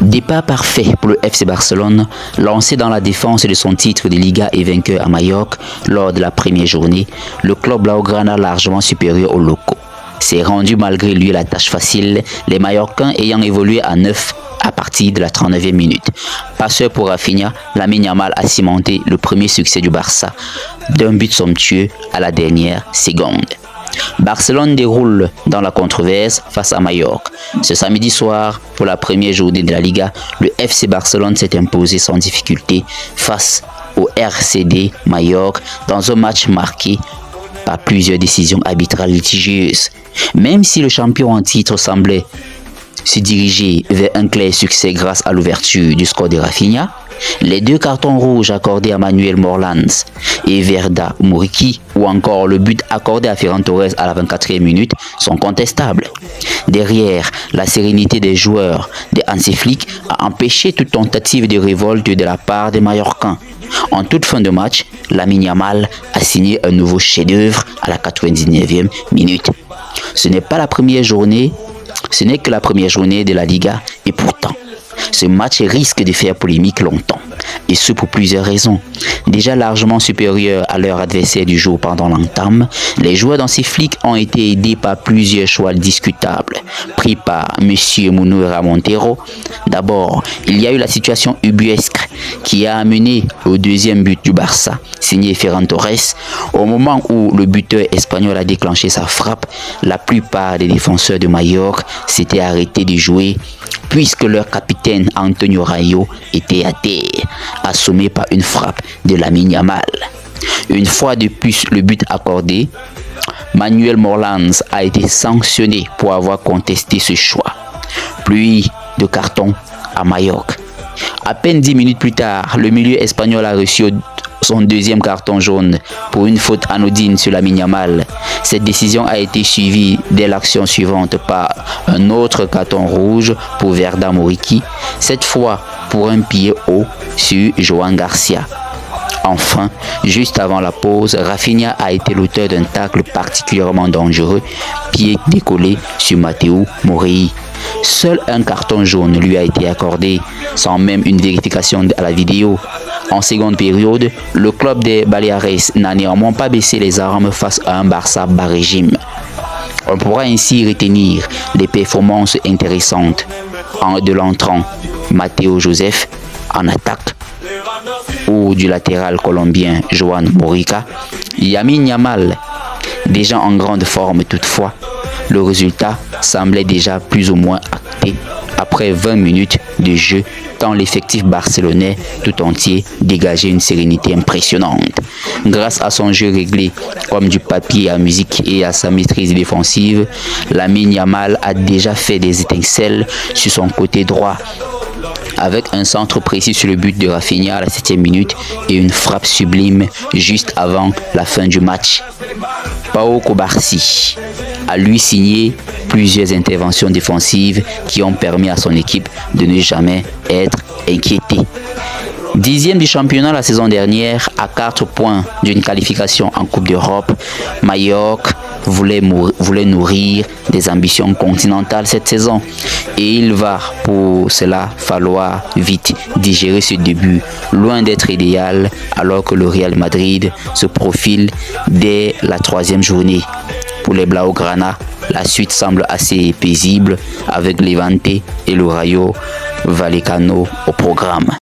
Départ parfait pour le FC Barcelone, lancé dans la défense de son titre de Liga et vainqueur à Majorque lors de la première journée. Le club blaugrana largement supérieur aux locaux s'est rendu malgré lui la tâche facile, les Mallorcains ayant évolué à 9 à partir de la 39e minute. Passeur pour Rafinha, Lamine Yamal a cimenté le premier succès du Barça d'un but somptueux à la dernière seconde. Barcelone déroule dans la controverse face à Majorque. Ce samedi soir, pour la première journée de la Liga, le FC Barcelone s'est imposé sans difficulté face au RCD Majorque dans un match marqué par plusieurs décisions arbitrales litigieuses. Même si le champion en titre semblait se diriger vers un clair succès grâce à l'ouverture du score de Rafinha, les deux cartons rouges accordés à Manuel Morlans et Verda Muriqi ou encore le but accordé à Ferran Torres à la 24e minute sont contestables. Derrière, la sérénité des joueurs de Hansi Flick a empêché toute tentative de révolte de la part des Mallorcains. En toute fin de match, Lamine Yamal a signé un nouveau chef-d'œuvre à la 99e minute. Ce n'est que la première journée de la Liga et pourtant, ce match risque de faire polémique longtemps, et ce pour plusieurs raisons. Déjà largement supérieurs à leur adversaire du jour pendant l'entame, les joueurs dans ces flics ont été aidés par plusieurs choix discutables, pris par M. Munera Montero. D'abord, il y a eu la situation ubuesque qui a amené au deuxième but du Barça, signé Ferran Torres. Au moment où le buteur espagnol a déclenché sa frappe, la plupart des défenseurs de Majorque s'étaient arrêtés de jouer puisque leur capitaine Antonio Rayo était à terre, assommé par une frappe de Lamine Yamal. Une fois de plus le but accordé, Manuel Morlans a été sanctionné pour avoir contesté ce choix. Pluie de cartons à Majorque. À peine 10 minutes plus tard, le milieu espagnol a reçu son deuxième carton jaune pour une faute anodine sur Lamine Yamal. Cette décision a été suivie dès l'action suivante par un autre carton rouge pour Verda Muriqi, cette fois pour un pied haut sur Joan Garcia. Enfin, juste avant la pause, Rafinha a été l'auteur d'un tacle particulièrement dangereux, pied décollé sur Matteo Morei. Seul un carton jaune lui a été accordé, sans même une vérification à la vidéo. En seconde période, le club des Baleares n'a néanmoins pas baissé les armes face à un Barça bas régime. On pourra ainsi retenir des performances intéressantes de l'entrant Matteo Joseph en attaque ou du latéral colombien Joan Morica. Lamine Yamal, déjà en grande forme toutefois, le résultat semblait déjà plus ou moins acté après 20 minutes de jeu, tant l'effectif barcelonais tout entier dégageait une sérénité impressionnante. Grâce à son jeu réglé comme du papier à musique et à sa maîtrise défensive, Lamine Yamal a déjà fait des étincelles sur son côté droit, avec un centre précis sur le but de Rafinha à la 7e minute et une frappe sublime juste avant la fin du match. Pau Cubarsí a lui signé plusieurs interventions défensives qui ont permis à son équipe de ne jamais être inquiétée. 10e du championnat la saison dernière, à 4 points d'une qualification en Coupe d'Europe, Majorque voulait nourrir des ambitions continentales cette saison. Et il va pour cela falloir vite digérer ce début, loin d'être idéal, alors que le Real Madrid se profile dès la 3e journée. Pour les Blaugrana, la suite semble assez paisible avec Levante et le Rayo Vallecano au programme.